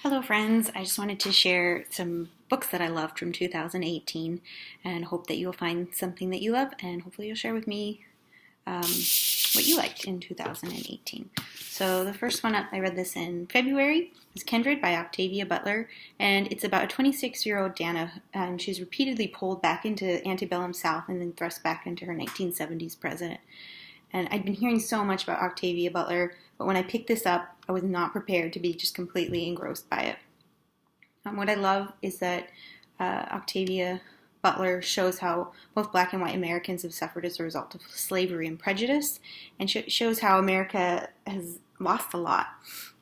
Hello, friends. I just wanted to share some books that I loved from 2018 and hope that you'll find something that you love, and hopefully you'll share with me what you liked in 2018. So the first one up, I read this in February, is Kindred by Octavia Butler, and it's about a 26-year-old Dana, and she's repeatedly pulled back into antebellum South and then thrust back into her 1970s present. And I'd been hearing so much about Octavia Butler, but when I picked this up, I was not prepared to be just completely engrossed by it. What I love is that Octavia Butler shows how both black and white Americans have suffered as a result of slavery and prejudice, and shows how America has lost a lot,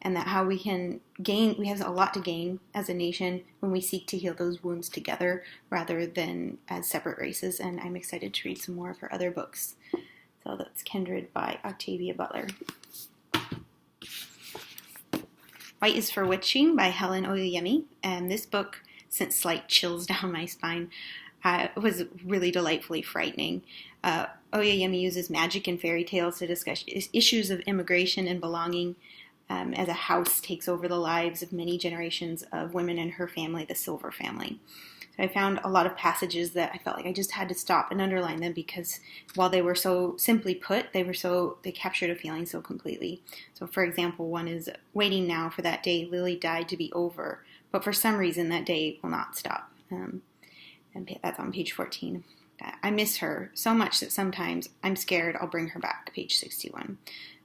and that how we have a lot to gain as a nation when we seek to heal those wounds together rather than as separate races. And I'm excited to read some more of her other books. So that's Kindred by Octavia Butler. White is for Witching by Helen Oyeyemi, and this book sent slight chills down my spine. It was really delightfully frightening. Oyeyemi uses magic and fairy tales to discuss issues of immigration and belonging as a house takes over the lives of many generations of women in her family, the Silver family. So I found a lot of passages that I felt like I just had to stop and underline them because while they were so simply put, they captured a feeling so completely. So for example, one is, waiting now for that day Lily died to be over, but for some reason that day will not stop. And that's on page 14. I miss her so much that sometimes I'm scared I'll bring her back, page 61.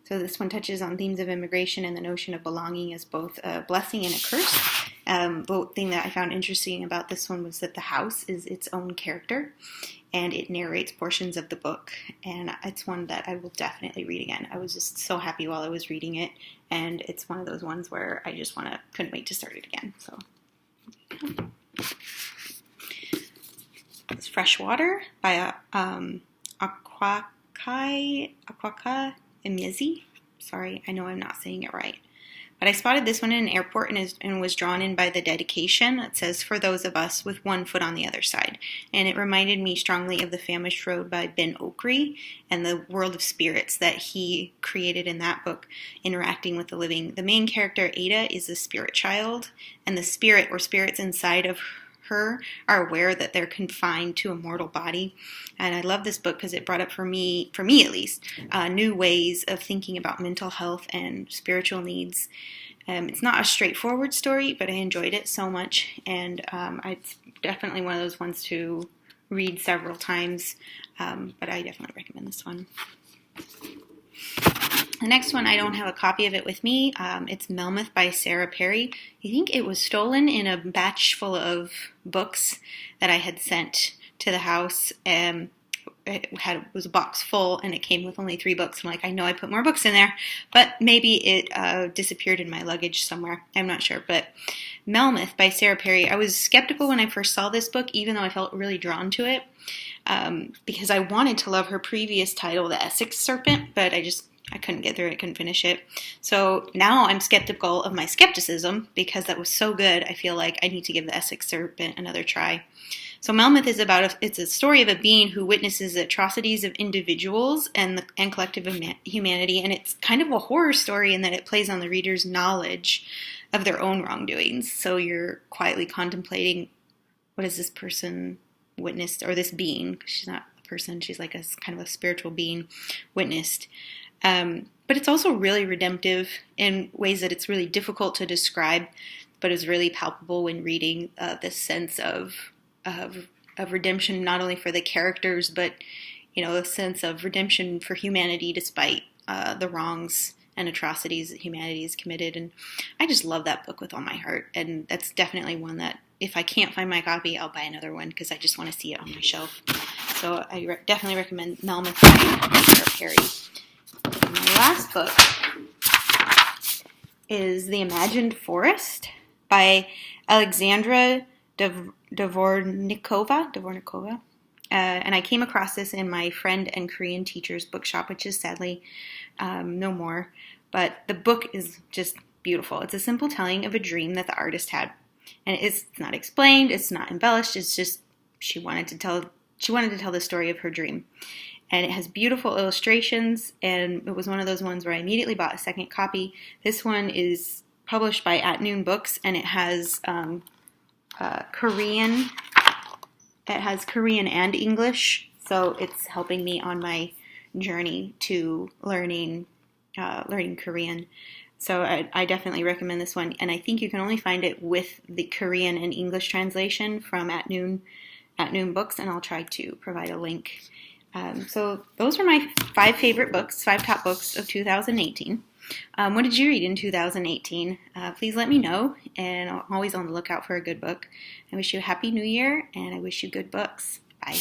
So this one touches on themes of immigration and the notion of belonging as both a blessing and a curse. The thing that I found interesting about this one was that the house is its own character, and it narrates portions of the book, and it's one that I will definitely read again. I was just so happy while I was reading it, and it's one of those ones where I just couldn't wait to start it again. So it's Freshwater by Akawaeke Emezi. Sorry, I know I'm not saying it right. But I spotted this one in an airport and was drawn in by the dedication that says, "For those of us with one foot on the other side." And it reminded me strongly of The Famished Road by Ben Okri and the world of spirits that he created in that book, interacting with the living. The main character, Ada, is a spirit child, and the spirit or spirits inside of her are aware that they're confined to a mortal body. And I love this book because it brought up for me at least, new ways of thinking about mental health and spiritual needs. It's not a straightforward story, but I enjoyed it so much, and it's definitely one of those ones to read several times, but I definitely recommend this one. The next one, I don't have a copy of it with me. It's Melmoth by Sarah Perry. I think it was stolen in a batch full of books that I had sent to the house. It was a box full, and it came with only 3 books. I'm like, I know I put more books in there, but maybe it disappeared in my luggage somewhere. I'm not sure. But Melmoth by Sarah Perry, I was skeptical when I first saw this book, even though I felt really drawn to it, because I wanted to love her previous title, The Essex Serpent, but I couldn't get through it, couldn't finish it. So now I'm skeptical of my skepticism because that was so good. I feel like I need to give The Essex Serpent another try. So Melmoth is it's a story of a being who witnesses the atrocities of individuals and collective humanity, and it's kind of a horror story in that it plays on the reader's knowledge of their own wrongdoings. So you're quietly contemplating, what has this person witnessed, or this being, she's not a person, she's like a kind of a spiritual being, witnessed. But it's also really redemptive in ways that it's really difficult to describe, but is really palpable when reading this sense of redemption, not only for the characters, but a sense of redemption for humanity despite the wrongs and atrocities that humanity has committed. And I just love that book with all my heart, and that's definitely one that if I can't find my copy, I'll buy another one because I just want to see it on my shelf. So I definitely recommend Melmoth by Sarah Perry. My last book is The Imagined Forest by Alexandra Dvonikova. And I came across this in my friend and Korean teacher's bookshop, which is sadly no more. But the book is just beautiful. It's a simple telling of a dream that the artist had. And it's not explained, it's not embellished, it's just she wanted to tell the story of her dream. And it has beautiful illustrations, and it was one of those ones where I immediately bought a second copy. This one is published by At Noon Books, and it has Korean. It has Korean and English, so it's helping me on my journey to learning Korean. So I definitely recommend this one, and I think you can only find it with the Korean and English translation from At Noon Books, and I'll try to provide a link. So those are my 5 favorite books, 5 top books of 2018. What did you read in 2018? Please let me know, and I'm always on the lookout for a good book. I wish you a happy new year, and I wish you good books. Bye.